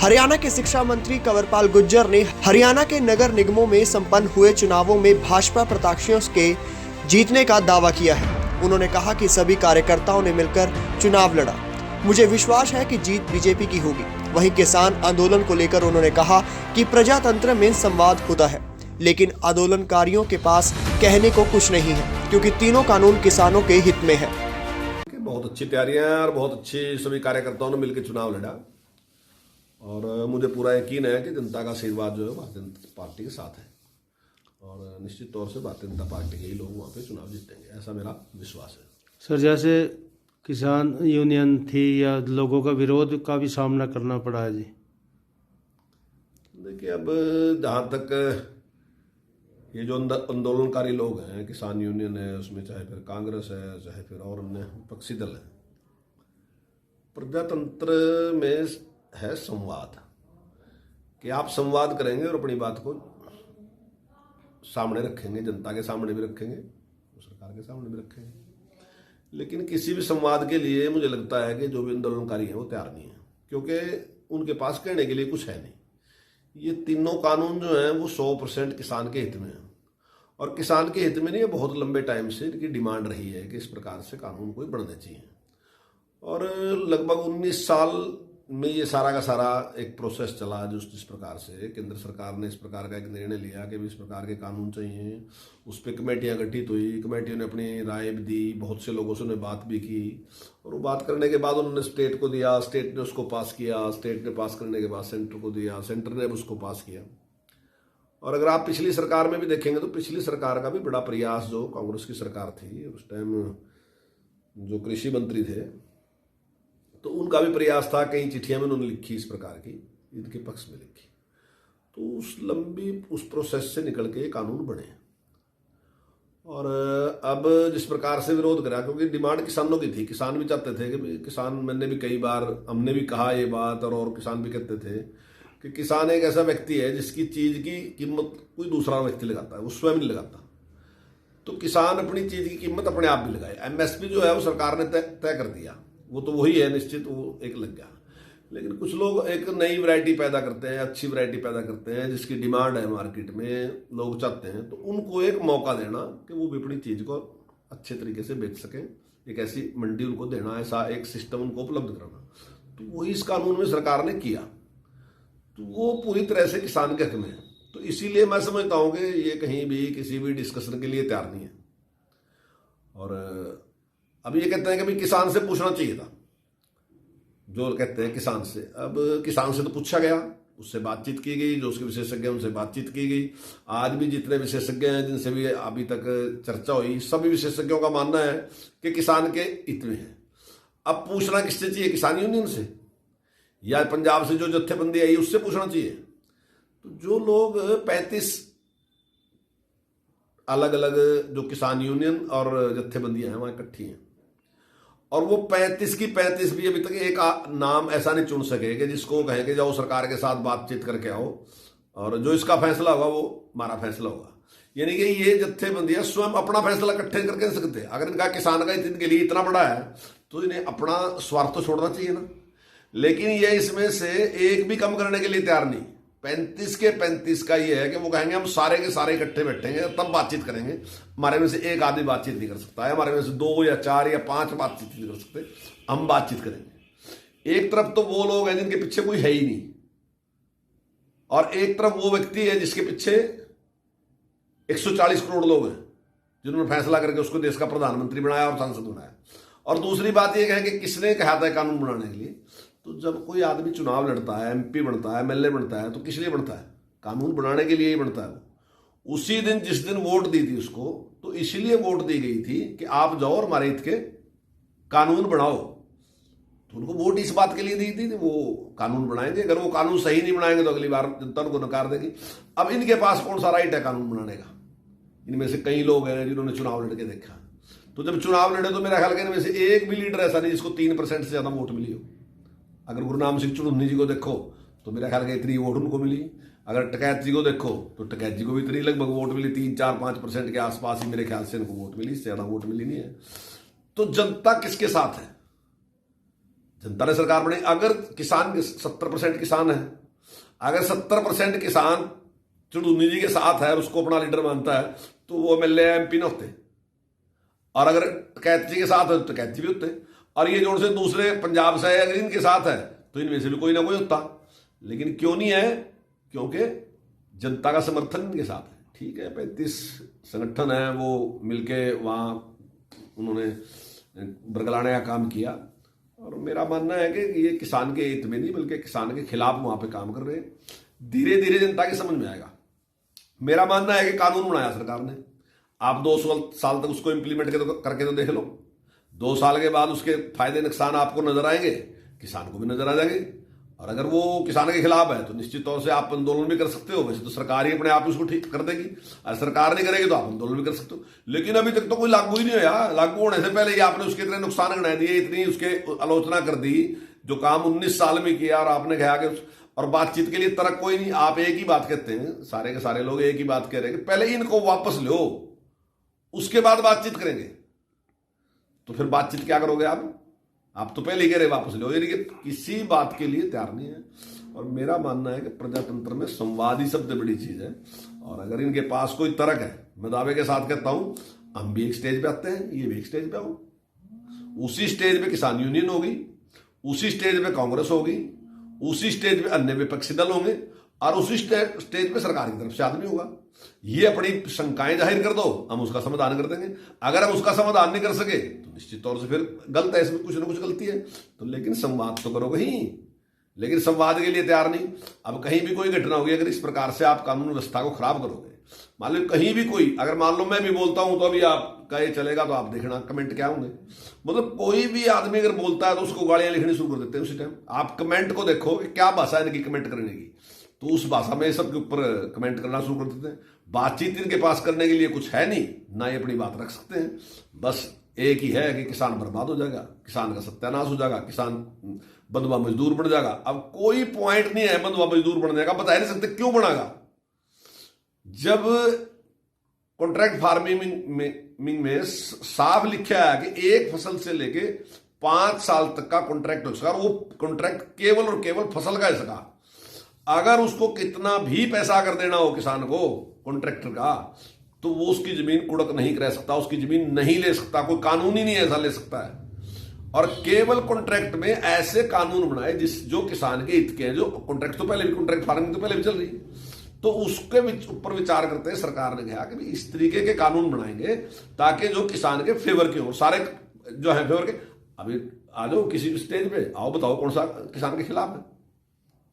हरियाणा के शिक्षा मंत्री कंवरपाल गुर्जर ने हरियाणा के नगर निगमों में संपन्न हुए चुनावों में भाजपा प्रत्याशियों के जीतने का दावा किया है। उन्होंने कहा कि सभी कार्यकर्ताओं ने मिलकर चुनाव लड़ा। मुझे विश्वास है कि जीत बीजेपी की होगी। वहीं किसान आंदोलन को लेकर उन्होंने कहा कि प्रजातंत्र में संवाद होता है, लेकिन आंदोलनकारियों के पास कहने को कुछ नहीं है, क्योंकि तीनों कानून किसानों के हित में है। बहुत अच्छी तैयारियां और बहुत अच्छी सभी कार्यकर्ताओं ने मिलकर चुनाव लड़ा और मुझे पूरा यकीन है कि जनता का आशीर्वाद जो है भारतीय जनता पार्टी के साथ है और निश्चित तौर से भारतीय जनता पार्टी के ही लोग वहाँ पे चुनाव जीतेंगे, ऐसा मेरा विश्वास है। सर, जैसे किसान यूनियन थी या लोगों का विरोध का भी सामना करना पड़ा है जी। देखिए, अब जहाँ तक ये जो आंदोलनकारी लोग हैं, किसान यूनियन है, उसमें चाहे फिर कांग्रेस है, चाहे फिर और अन्य विपक्षी दल है, प्रजातंत्र में है संवाद कि आप संवाद करेंगे और अपनी बात को सामने रखेंगे, जनता के सामने भी रखेंगे, सरकार के सामने भी रखेंगे। लेकिन किसी भी संवाद के लिए मुझे लगता है कि जो भी आंदोलनकारी हैं वो तैयार नहीं है, क्योंकि उनके पास कहने के लिए कुछ है नहीं। ये तीनों कानून जो हैं वो 100% किसान के हित में है और किसान के हित में नहीं, बहुत लंबे टाइम से इनकी डिमांड रही है कि इस प्रकार से कानून कोई बनने चाहिए। और लगभग 19 साल में ये सारा का सारा एक प्रोसेस चला जिस प्रकार से केंद्र सरकार ने इस प्रकार का एक निर्णय लिया कि इस प्रकार के कानून चाहिए। उस पर कमेटियां गठित हुई, कमेटियों ने अपनी राय भी दी, बहुत से लोगों से उन्होंने बात भी की और वो बात करने के बाद उन्होंने स्टेट को दिया, स्टेट ने उसको पास किया, स्टेट ने पास करने के बाद सेंटर को दिया, सेंटर ने उसको पास किया। और अगर आप पिछली सरकार में भी देखेंगे तो पिछली सरकार का भी बड़ा प्रयास, जो कांग्रेस की सरकार थी उस टाइम जो कृषि मंत्री थे, तो उनका भी प्रयास था, कई चिट्ठियां में उन्होंने लिखी इस प्रकार की, इनके पक्ष में लिखी। तो उस प्रोसेस से निकल के कानून बने और अब जिस प्रकार से विरोध करा, क्योंकि डिमांड किसानों की थी, किसान भी चाहते थे कि किसान, मैंने भी कई बार, हमने भी कहा ये बात और किसान भी कहते थे कि किसान एक ऐसा व्यक्ति है जिसकी चीज की कीमत कोई दूसरा व्यक्ति लगाता है, वो स्वयं नहीं लगाता। तो किसान अपनी चीज की कीमत अपने आप भी लगाए। एमएसपी जो है वो सरकार ने तय कर दिया, वो तो वही है, निश्चित वो एक लग गया। लेकिन कुछ लोग एक नई वैरायटी पैदा करते हैं, अच्छी वैरायटी पैदा करते हैं जिसकी डिमांड है मार्केट में, लोग चाहते हैं, तो उनको एक मौका देना कि वो भी अपनी चीज को अच्छे तरीके से बेच सकें, एक ऐसी मंडी उनको देना, ऐसा एक सिस्टम उनको उपलब्ध कराना। तो वही इस कानून में सरकार ने किया, तो वो पूरी तरह से किसान के हक में है। तो इसीलिए मैं समझता हूं कि ये कहीं भी किसी भी डिस्कशन के लिए तैयार नहीं है। और अब ये कहते हैं कि भाई किसान से पूछना चाहिए था, जो कहते हैं किसान से। अब किसान से तो पूछा गया, उससे बातचीत की गई, जो उसके विशेषज्ञ हैं उनसे बातचीत की गई। आज भी जितने विशेषज्ञ हैं जिनसे भी अभी तक चर्चा हुई, सभी विशेषज्ञों का मानना है कि किसान के हित में है। अब पूछना किससे चाहिए, किसान यूनियन से या पंजाब से जो जत्थेबंदी आई उससे पूछना चाहिए। तो जो लोग 35 अलग अलग जो किसान यूनियन और जत्थेबंदियां हैं वहां इकट्ठी हैं और वो 35 की 35 भी अभी तक एक नाम ऐसा नहीं चुन सके कि जिसको कहें कि जाओ सरकार के साथ बातचीत करके आओ और जो इसका फैसला होगा वो हमारा फैसला होगा। यानी कि ये जत्थेबंदियां स्वयं अपना फैसला इकट्ठे करके नहीं सकते। अगर इनका किसान का इनके लिए इतना बड़ा है तो इन्हें अपना स्वार्थ तो छोड़ना चाहिए ना। लेकिन ये इसमें से एक भी कम करने के लिए तैयार नहीं। 35 के 35 का ये है कि वो कहेंगे हम सारे के सारे इकट्ठे बैठेंगे तब बातचीत करेंगे। हमारे में से एक आदमी बातचीत नहीं कर सकता है, हमारे में से 2 या 4 या 5 बातचीत नहीं कर सकते, हम बातचीत करेंगे। एक तरफ तो वो लोग हैं जिनके पीछे कोई है ही नहीं और एक तरफ वो व्यक्ति है जिसके पीछे 140 करोड़ लोग हैं जिन्होंने फैसला करके उसको देश का प्रधानमंत्री बनाया और सांसद बनाया। और दूसरी बात यह है कि किसने कहा था कानून बनाने के लिए। तो जब कोई आदमी चुनाव लड़ता है, एमपी बनता है, एमएलए बनता है, तो किस लिए बनता है? कानून बनाने के लिए ही बनता है। उसी दिन जिस दिन वोट दी थी उसको, तो इसलिए वोट दी गई थी कि आप जाओ और हमारे हित के कानून बनाओ। तो उनको वोट इस बात के लिए दी थी वो कानून बनाएंगे। अगर वो कानून सही नहीं बनाएंगे तो अगली बार जनता उनको नकार देगी। अब इनके पास कौन सा राइट है कानून बनाने का? इनमें से कई लोग हैं जिन्होंने चुनाव लड़के देखा। तो जब चुनाव लड़े तो मेरा ख्याल इनमें से एक भी लीडर ऐसा नहीं जिसको 3% से ज्यादा वोट मिली हो। अगर गुरुनाम सिंह चुड़ुन्नी जी को देखो तो मेरा ख्याल है इतनी वोट उनको मिली। अगर टकैत जी को देखो तो टकैत जी को भी इतनी लगभग वोट मिली, 3-4-5% के आसपास ही मेरे ख्याल से इनको वोट मिली, इससे ज्यादा वोट मिली नहीं है। तो जनता किसके साथ है? जनता ने सरकार बनाई। अगर किसान 70% किसान है, अगर 70% किसान चुड़ूनी जी के साथ है, उसको अपना लीडर मानता है, तो वो MLA MP न होते। और अगर कैथ जी के साथ है तो कैथ जी भी होते। और ये जोड़ से दूसरे पंजाब से अगर इनके साथ है तो इनमें से भी कोई ना कोई होता। लेकिन क्यों नहीं है? क्योंकि जनता का समर्थन इनके साथ है। ठीक है, 35 संगठन है, वो मिलके वहाँ उन्होंने बरगलाने का काम किया। और मेरा मानना है कि ये किसान के हित में नहीं बल्कि किसान के खिलाफ वहाँ पे काम कर रहे हैं। धीरे धीरे जनता की समझ में आएगा। मेरा मानना है कि कानून बनाया सरकार ने, आप 2 साल तक उसको इम्प्लीमेंट करके तो देख लो। 2 साल के बाद उसके फायदे नुकसान आपको नजर आएंगे, किसान को भी नजर आ जाएंगे। और अगर वो किसान के खिलाफ है तो निश्चित तौर से आप आंदोलन भी कर सकते हो। वैसे तो सरकार ही अपने आप उसको ठीक कर देगी, और सरकार नहीं करेगी तो आप आंदोलन भी कर सकते हो। लेकिन अभी तक तो कोई लागू ही नहीं हुआ। लागू होने से पहले ही आपने उसके इतने नुकसान गिना दिए, इतनी उसके आलोचना कर दी, जो काम 19 साल में किया। और आपने कहा कि और बातचीत के लिए तर्क कोई नहीं, आप एक ही बात कहते हैं, सारे के सारे लोग एक ही बात कह रहे हैं कि पहले इनको वापस लो, उसके बाद बातचीत करेंगे। तो फिर बातचीत क्या करोगे आप तो पहले ही कह रहे वापस लो, यानी कि किसी बात के लिए तैयार नहीं है। और मेरा मानना है कि प्रजातंत्र में संवाद ही सबसे बड़ी चीज है। और अगर इनके पास कोई तर्क है, मैं दावे के साथ कहता हूं, हम भी एक स्टेज पे आते हैं, ये भी एक स्टेज पे आओ। उसी स्टेज पे किसान यूनियन होगी, उसी स्टेज पे कांग्रेस होगी, उसी स्टेज पे अन्य विपक्षी दल होंगे, और उसी स्टेज पे सरकार की तरफ से आदमी होगा। ये अपनी शंकाएं जाहिर कर दो, हम उसका समाधान कर देंगे। अगर हम उसका समाधान नहीं कर सके तो निश्चित तौर से फिर गलत है, इसमें कुछ ना कुछ गलती है। तो लेकिन संवाद तो करोगे ही, लेकिन संवाद के लिए तैयार नहीं। अब कहीं भी कोई घटना होगी, अगर इस प्रकार से आप कानून व्यवस्था को खराब करोगे, मान लो कहीं भी कोई, अगर मान लो मैं भी बोलता हूं तो अभी आपका ये चलेगा, तो आप देखना कमेंट क्या होंगे। मतलब कोई भी आदमी अगर बोलता है तो उसको गालियां लिखनी शुरू कर देते हैं उसी टाइम। आप कमेंट को देखो कि क्या भाषा है इनकी कमेंट करने की, तो उस भाषा में सबके ऊपर कमेंट करना शुरू कर देते हैं। बातचीत इनके पास करने के लिए कुछ है नहीं, ना ये अपनी बात रख सकते हैं। बस एक ही है कि किसान बर्बाद हो जाएगा, किसान का सत्यानाश हो जाएगा, किसान बंधुआ मजदूर बन जाएगा। अब कोई पॉइंट नहीं है बंधुआ मजदूर बनने का, बता नहीं सकते क्यों बनेगा। जब कॉन्ट्रैक्ट फार्मिंग में साफ लिखा है कि एक फसल से लेके 5 साल तक का कॉन्ट्रैक्ट हो सका, और वो कॉन्ट्रैक्ट केवल और केवल फसल का है सका। अगर उसको कितना भी पैसा अगर देना हो किसान को, कॉन्ट्रैक्टर का, तो वो उसकी जमीन कुड़क नहीं कर सकता, उसकी जमीन नहीं ले सकता, कोई कानून ही नहीं ऐसा ले सकता है। और केवल कॉन्ट्रैक्ट में ऐसे कानून बनाए जो किसान के हित के हैं, जो कॉन्ट्रैक्ट तो पहले भी, कॉन्ट्रैक्ट फार्मिंग तो पहले भी चल रही है, तो उसके ऊपर विचार करते हैं सरकार ने कहा कि इस तरीके के कानून बनाएंगे ताकि जो किसान के फेवर के हो, सारे जो है फेवर के। अभी आ जाओ किसी स्टेज पे आओ, बताओ कौन सा किसान के खिलाफ है?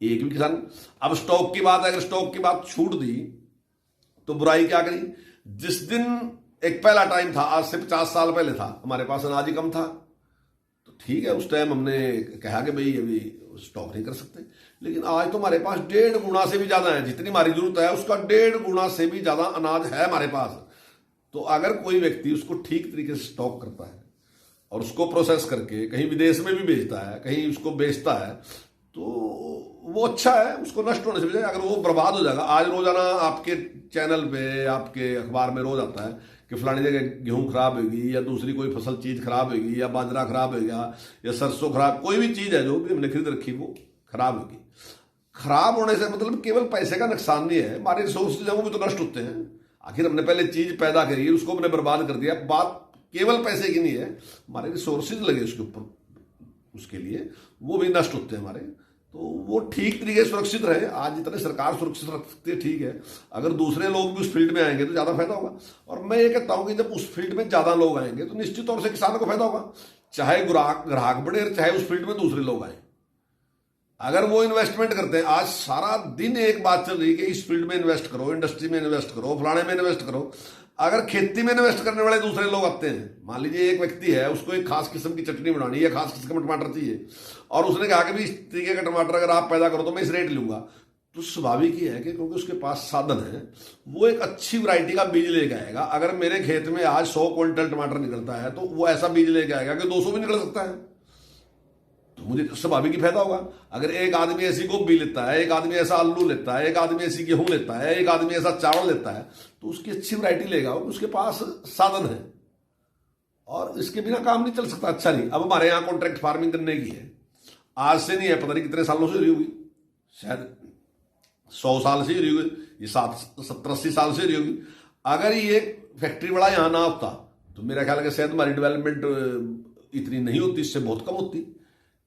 एक भी किसान। अब स्टॉक की बात है, अगर स्टॉक की बात छूट दी तो बुराई क्या करी? जिस दिन एक पहला टाइम था, आज से 50 साल पहले था, हमारे पास अनाज ही कम था, तो ठीक है, उस टाइम हमने कहा कि भाई अभी स्टॉक नहीं कर सकते। लेकिन आज तो हमारे पास 1.5 गुना से भी ज्यादा है, जितनी हमारी जरूरत है उसका 1.5 गुना से भी ज्यादा अनाज है हमारे पास। तो अगर कोई व्यक्ति उसको ठीक तरीके से स्टॉक करता है और उसको प्रोसेस करके कहीं विदेश में भी बेचता है, कहीं उसको बेचता है, तो वो अच्छा है, उसको नष्ट होने से बजाय। अगर वो बर्बाद हो जाएगा, आज रोजाना आपके चैनल पे, आपके अखबार में रोज आता है कि फलानी जगह गेहूं खराब होगी, या दूसरी कोई फसल चीज खराब होगी, या बाजरा खराब होगा, या सरसों खराब, कोई भी चीज है जो भी हमने खरीद रखी वो खराब होगी। खराब होने से मतलब केवल पैसे का नुकसान नहीं है, हमारे रिसोर्सेज हैं वो भी तो नष्ट होते हैं। आखिर हमने पहले चीज पैदा करी, उसको हमने बर्बाद कर दिया। बात केवल पैसे की नहीं है, हमारे रिसोर्सेज लगे उसके ऊपर, उसके लिए वो भी नष्ट होते हैं हमारे। तो वो ठीक तरीके से सुरक्षित रहे। आज जितने सरकार सुरक्षित रख सकती है ठीक है, अगर दूसरे लोग भी उस फील्ड में आएंगे तो ज्यादा फायदा होगा। और मैं ये कहता हूं कि जब उस फील्ड में ज्यादा लोग आएंगे तो निश्चित तौर से किसानों को फायदा होगा, चाहे ग्राहक बढ़े, चाहे उस फील्ड में दूसरे लोग आए। अगर वो इन्वेस्टमेंट करते हैं, आज सारा दिन एक बात चल रही है कि इस फील्ड में इन्वेस्ट करो, इंडस्ट्री में इन्वेस्ट करो, फलाने में इन्वेस्ट करो। अगर खेती में इन्वेस्ट करने वाले दूसरे लोग आते हैं, मान लीजिए एक व्यक्ति है, उसको एक खास किस्म की चटनी बनानी है, खास किस्म का टमाटर चाहिए, और उसने कहा कि भी इस तरीके का टमाटर अगर आप पैदा करो तो मैं इस रेट लूंगा, तो स्वाभाविक ही है कि क्योंकि उसके पास साधन है, वो एक अच्छी वैरायटी का बीज लेके आएगा। अगर मेरे खेत में आज 100 क्विंटल टमाटर निकलता है तो वो ऐसा बीज लेके आएगा कि 200 भी निकल सकता है, तो मुझे स्वाभाविक ही फायदा होगा। अगर एक आदमी ऐसी गोभी लेता है, एक आदमी ऐसा आलू लेता है, एक आदमी ऐसी गेहूं लेता है, एक आदमी ऐसा चावल लेता है, तो उसकी अच्छी वैरायटी लेगा, उसके पास साधन है, और इसके बिना काम नहीं चल सकता। अच्छा नहीं, अब हमारे यहाँ कॉन्ट्रैक्ट फार्मिंग करने की है, आज से नहीं है, पता नहीं कितने सालों से रही होगी, शायद 100 साल से ही रही होगी, ये 70-80 साल से रही होगी। अगर ये फैक्ट्री बड़ा यहाँ ना होता तो मेरा ख्याल है कि शायद हमारी डेवलपमेंट इतनी नहीं होती, इससे बहुत कम होती।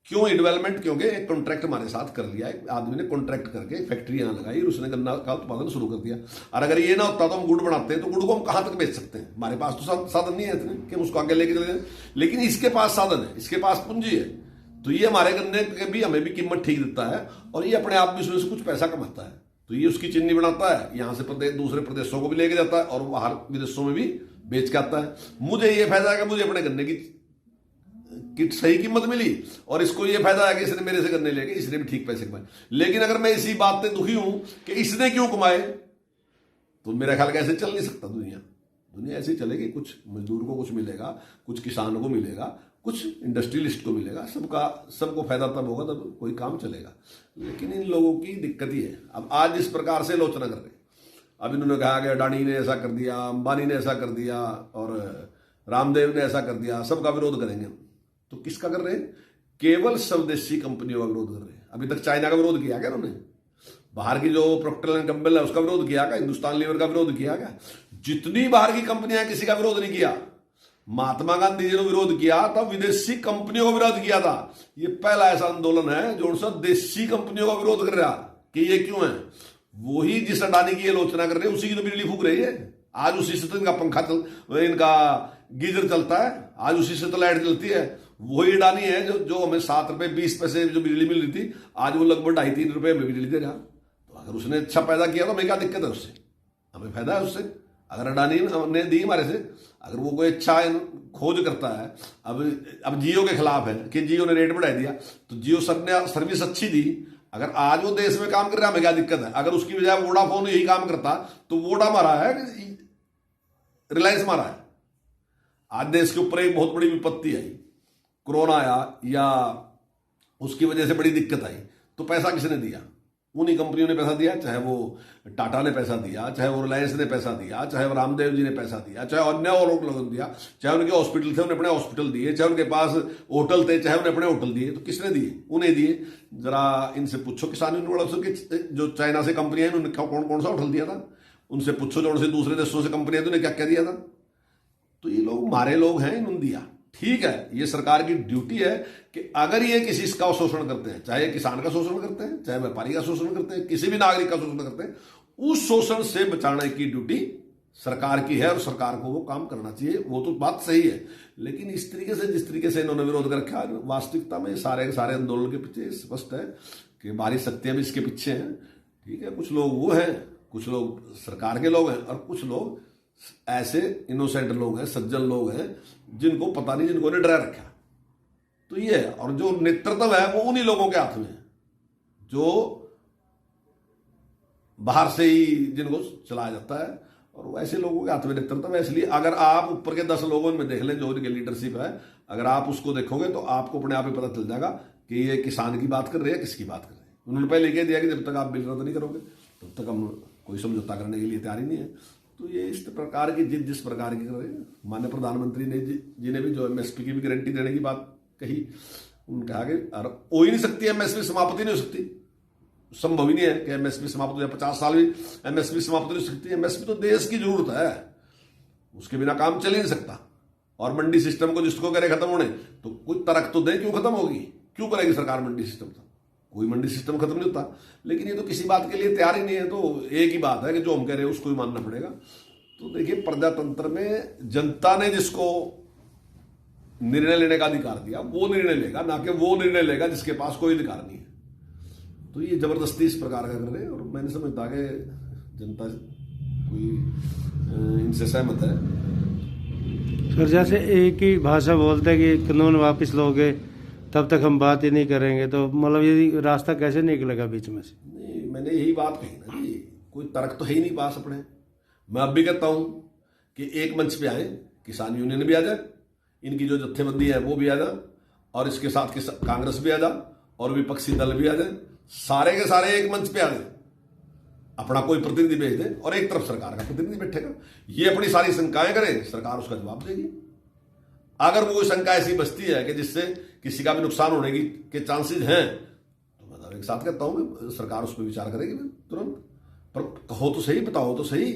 क्यों ये डेवलपमेंट? क्योंकि एक कॉन्ट्रैक्ट हमारे साथ कर लिया, एक आदमी ने कॉन्ट्रैक्ट करके फैक्ट्री यहाँ लगाई और उसने गन्ना का उत्पादन शुरू कर दिया। और अगर ये ना होता तो हम गुड़ बनाते हैं, तो गुड़ को हम कहाँ तक बेच सकते हैं? हमारे पास तो साधन नहीं है इतने कि हम उसको आगे लेके चले जाए, लेकिन इसके पास साधन है, इसके पास पूंजी है, तो ये हमारे गन्ने के भी हमें भी कीमत ठीक देता है और ये अपने आप भी उसमें से कुछ पैसा कमाता है। तो ये उसकी चीनी बनाता है, यहाँ से दूसरे प्रदेशों को भी लेके जाता है और बाहर विदेशों में भी बेच के आता है। मुझे ये फायदा है कि मुझे अपने गन्ने की सही कीमत मिली और इसको ये फायदा है कि इसने मेरे से गन्ने लेके इसने भी ठीक पैसे कमाए। लेकिन अगर मैं इसी बात से दुखी हूं कि इसने क्यों कमाए, तो मेरा ख्याल कैसे चल नहीं सकता। दुनिया ऐसे चलेगी, कुछ मजदूर को कुछ मिलेगा, कुछ किसान को मिलेगा, कुछ इंडस्ट्रियलिस्ट को मिलेगा, सबको फायदा तब होगा तब कोई काम चलेगा। लेकिन इन लोगों की दिक्कत ही है। अब आज इस प्रकार से आलोचना कर रहे, अब इन्होंने कहा कि अडानी ने ऐसा कर दिया, अंबानी ने ऐसा कर दिया और रामदेव ने ऐसा कर दिया, सबका विरोध करेंगे। तो किसका कर रहे हैं? केवल स्वदेशी कंपनियों का विरोध कर रहे हैं। अभी तक चाइना का विरोध किया क्या उन्होंने? बाहर की जो प्रोक्टर एंड गैम्बल है उसका विरोध किया क्या? हिंदुस्तान लीवर का विरोध किया क्या? जितनी बाहर की कंपनियां, किसी का विरोध नहीं किया। महात्मा गांधी जी ने विरोध किया तब विदेशी कंपनियों का विरोध किया था। ये पहला ऐसा आंदोलन है जो उनसे देशी कंपनियों का विरोध कर रहा कि ये क्यों है। वही जिस अडानी की आलोचना कर रहे हैं उसी की तो बिजली फूक रही है। आज उसी से तो इनका पंखा इनका गीजर चलता है, आज उसी से तो लाइट चलती है। वही अडानी है जो हमें 7 रुपए 20 पैसे जो बिजली मिल रही थी, आज वो लगभग 2.5-3 रुपए में बिजली दे रहा। तो अगर उसने अच्छा पैदा किया तो हमें क्या दिक्कत है उससे? हमें फायदा है उससे। अगर अडानी ने दी हमारे से, अगर वो कोई अच्छा खोज करता है, अब जियो के खिलाफ है कि जियो ने रेट बढ़ा दिया, तो जियो सर ने सर्विस अच्छी दी। अगर आज वो देश में काम कर रहा है, हमें क्या दिक्कत है? अगर उसकी बजाय वोडाफोन यही काम करता तो वोडा मारा है, रिलायंस मारा है। आज देश के ऊपर एक बहुत बड़ी विपत्ति आई, कोरोना आया या उसकी वजह से बड़ी दिक्कत आई, तो पैसा किसने दिया? उन्हीं कंपनियों ने पैसा दिया, चाहे वो टाटा ने पैसा दिया, चाहे वो रिलायंस ने पैसा दिया, चाहे वो रामदेव जी ने पैसा दिया, चाहे अन्य और लोगों ने दिया, चाहे उनके हॉस्पिटल थे उन्हें अपने हॉस्पिटल दिए, चाहे उनके पास होटल थे चाहे उन्हें अपने होटल दिए। तो किसने दिए? उन्हें दिए। जरा इनसे पूछो किसान यूनिवर्सल के जो चाइना से कंपनियां हैं उन्होंने कौन कौन सा होटल दिया था, उनसे पूछो जो उनसे दूसरे देशों से कंपनियां थी उन्हें क्या क्या दिया था। तो ये लोग हमारे लोग हैं, इन्होंने दिया। ठीक है, ये सरकार की ड्यूटी है कि अगर ये किसी का शोषण करते हैं, चाहे किसान का शोषण करते हैं, चाहे व्यापारी का शोषण करते हैं, किसी भी नागरिक का शोषण करते हैं, उस शोषण से बचाने की ड्यूटी सरकार की है और सरकार को वो काम करना चाहिए। वो तो बात सही है, लेकिन इस तरीके से जिस तरीके से इन्होंने विरोध कर रखा है, वास्तविकता में सारे के सारे आंदोलन के पीछे स्पष्ट है कि बाहरी शक्तियां भी इसके पीछे हैं। ठीक है, कुछ लोग वो हैं, कुछ लोग सरकार के लोग हैं और कुछ लोग ऐसे इनोसेंट लोग हैं, सज्जन लोग हैं जिनको पता नहीं, जिनको ने डरा रखा। तो ये है, और जो नेतृत्व है वो उन्हीं लोगों के हाथ में है जो बाहर से ही जिनको चलाया जाता है, और वैसे लोगों के हाथ में नेतृत्व है। इसलिए अगर आप ऊपर के 10 लोगों में देख लें जो उनकी लीडरशिप है, अगर आप उसको देखोगे तो आपको अपने आप ही पता चल जाएगा कि ये किसान की बात कर रहे हैं, किसकी बात कर रहे हैं। उन्होंने पहले कह दिया कि जब तक आप बिल रद्द नहीं करोगे तब तक हम कोई समझौता करने के लिए तैयार ही नहीं है। तो ये इस प्रकार की जिस प्रकार की कर रहे हैं, माननीय प्रधानमंत्री ने जिन्हें भी जो एमएसपी की भी गारंटी देने की बात कही, उन्होंने कहा कि हो ही नहीं सकती, एमएसपी समाप्ति नहीं हो सकती, संभव ही नहीं है कि एमएसपी समाप्त हो जाए। 50 साल भी एमएसपी समाप्त नहीं हो सकती। एमएसपी तो देश की जरूरत है, उसके बिना काम चल ही नहीं सकता। और मंडी सिस्टम को जिसको करे खत्म होने, तो कोई तरक तो दे, क्यों खत्म होगी? क्यों करेगी सरकार मंडी सिस्टम? तो कोई मंडी सिस्टम खत्म नहीं होता। लेकिन ये तो किसी बात के लिए तैयार ही नहीं है। तो एक ही बात है कि जो हम कह रहे हैं उसको ही मानना पड़ेगा। तो देखिए, प्रजातंत्र में जनता ने जिसको निर्णय लेने का अधिकार दिया वो निर्णय लेगा, ना कि वो निर्णय लेगा जिसके पास कोई अधिकार नहीं है। तो ये जबरदस्ती इस प्रकार का कर रहे हैं, और मैंने समझता कि जनता कोई इनसे सहमत है। सर, जैसे एक ही भाषा बोलते हैं कि कानून वापस लोगे तब तक हम बात ही नहीं करेंगे, तो मतलब ये रास्ता कैसे निकलेगा बीच में से? नहीं, मैंने यही बात कही ना कि कोई तर्क तो है ही नहीं पास अपने। मैं अब भी कहता हूं कि एक मंच पे आए, किसान यूनियन भी आ जाए, इनकी जो जत्थेबंदी है वो भी आ जाए, और इसके साथ कांग्रेस भी आ जाए और विपक्षी दल भी आ जाए, सारे के सारे एक मंच पे आ जाए, अपना कोई प्रतिनिधि भेज दे और एक तरफ सरकार का प्रतिनिधि बैठेगा। ये अपनी सारी शंकाएं करे, सरकार उसका जवाब देगी। अगर वो शंका ऐसी बचती है कि जिससे किसी का भी नुकसान होने के चांसेस हैं, तो मैं तो एक साथ कहता हूँ सरकार उस पर विचार करेगी तुरंत। पर कहो तो सही, बताओ तो सही,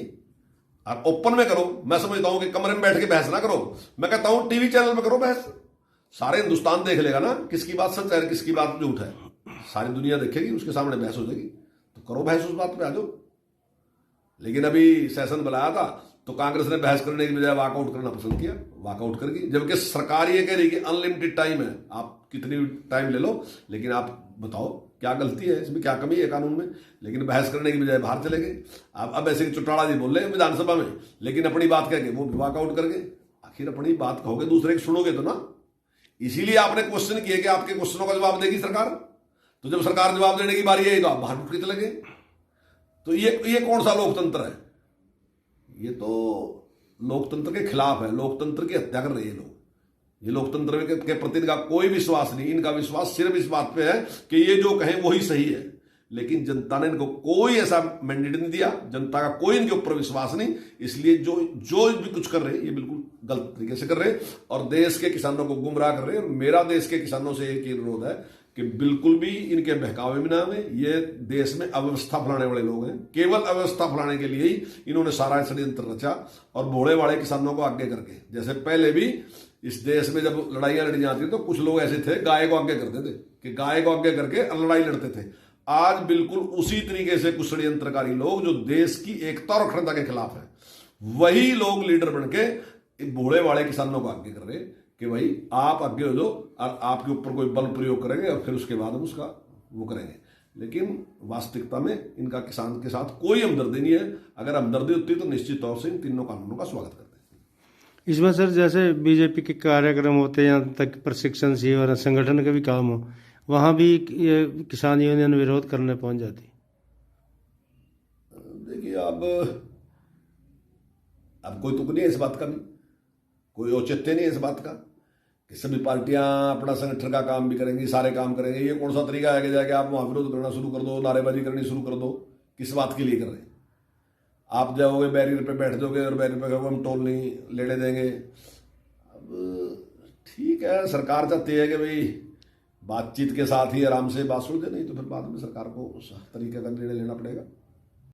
और ओपन में करो। मैं समझता हूं कि कमरे में बैठ के बहस ना करो, मैं कहता हूं टीवी चैनल में करो बहस। सारे हिंदुस्तान देख लेगा ना किसकी बात सच है किसकी बात झूठ है, सारी दुनिया देखेगी, उसके सामने बहस हो जाएगी। तो करो बहस, उस बात पे आ जाओ। लेकिन अभी सेशन बुलाया था तो कांग्रेस ने बहस करने की बजाय वॉकआउट करना पसंद किया, वॉकआउट करके, जबकि सरकार ये कह रही कि अनलिमिटेड टाइम है, आप कितनी टाइम ले लो, लेकिन आप बताओ क्या गलती है इसमें, क्या कमी है कानून में। लेकिन बहस करने की बजाय बाहर चले गए। अब ऐसे चौटाला जी बोल रहे हैं विधानसभा में, लेकिन अपनी बात कह के वो वॉकआउट कर गए। आखिर अपनी बात कहोगे दूसरे की सुनोगे तो ना, इसीलिए आपने क्वेश्चन किए कि आपके क्वेश्चनों का जवाब देगी सरकार। तो जब सरकार जवाब देने की बारी आई तो आप बाहर उठ के चले गए। तो ये कौन सा लोकतंत्र है? ये तो लोकतंत्र के खिलाफ है, लोकतंत्र की हत्या कर रहे हैं लोग। ये लोकतंत्र के प्रति इनका कोई विश्वास नहीं, इनका विश्वास सिर्फ इस बात पे है कि ये जो कहें वही सही है। लेकिन जनता ने इनको कोई ऐसा मैंडेट नहीं दिया, जनता का कोई इनके ऊपर विश्वास नहीं, इसलिए जो भी कुछ कर रहे हैं ये बिल्कुल गलत तरीके से कर रहे हैं और देश के किसानों को गुमराह कर रहे हैं। और मेरा देश के किसानों से एक ही अनुरोध है कि बिल्कुल भी इनके बहकावे में ना आवे। ये देश में अव्यवस्था फैलाने वाले लोग हैं, केवल अव्यवस्था फैलाने के लिए ही इन्होंने सारा षड्यंत्र रचा। और भोले वाले किसानों को आगे करके, जैसे पहले भी इस देश में जब लड़ाइयां लड़ी जाती तो कुछ लोग ऐसे थे गाय को आगे करते थे कि गाय को आगे करके लड़ाई लड़ते थे। आज बिल्कुल उसी तरीके से कुछ षड्यंत्रकारी लोग जो देश की एकता और अखंडता के खिलाफ है, वही लोग लीडर बन के भोले वाले किसानों को आगे कर रहे कि भाई आप आगे हो जाओ और आपके ऊपर कोई बल प्रयोग करेंगे और फिर उसके बाद हम उसका वो करेंगे। लेकिन वास्तविकता में इनका किसान के साथ कोई हमदर्दी नहीं है। अगर हमदर्दी होती तो निश्चित तौर से इन तीनों कानूनों का स्वागत करते हैं। इसमें सर जैसे बीजेपी के कार्यक्रम होते हैं, यहाँ तक प्रशिक्षण शिविर संगठन का भी काम हो, वहाँ भी ये किसान यूनियन विरोध करने पहुंच जाती। देखिए अब कोई तुक नहीं है इस बात का भी, कोई औचित्य नहीं है इस बात का कि सभी पार्टियां अपना संगठन का काम भी करेंगी, सारे काम करेंगे। ये कौन सा तरीका है कि जाके आप वहां विरोध करना शुरू कर दो, नारेबाजी करनी शुरू कर दो? किस बात के लिए कर रहे हैं? आप जाओगे बैरियर पे बैठ जाओगे और बैरियर पे कहोगे हम टोल नहीं लेने देंगे। अब ठीक है, सरकार चाहती है कि भाई बातचीत के साथ ही आराम से बात सुलझे, नहीं तो फिर बाद में सरकार को उस तरीके का निर्णय लेना पड़ेगा।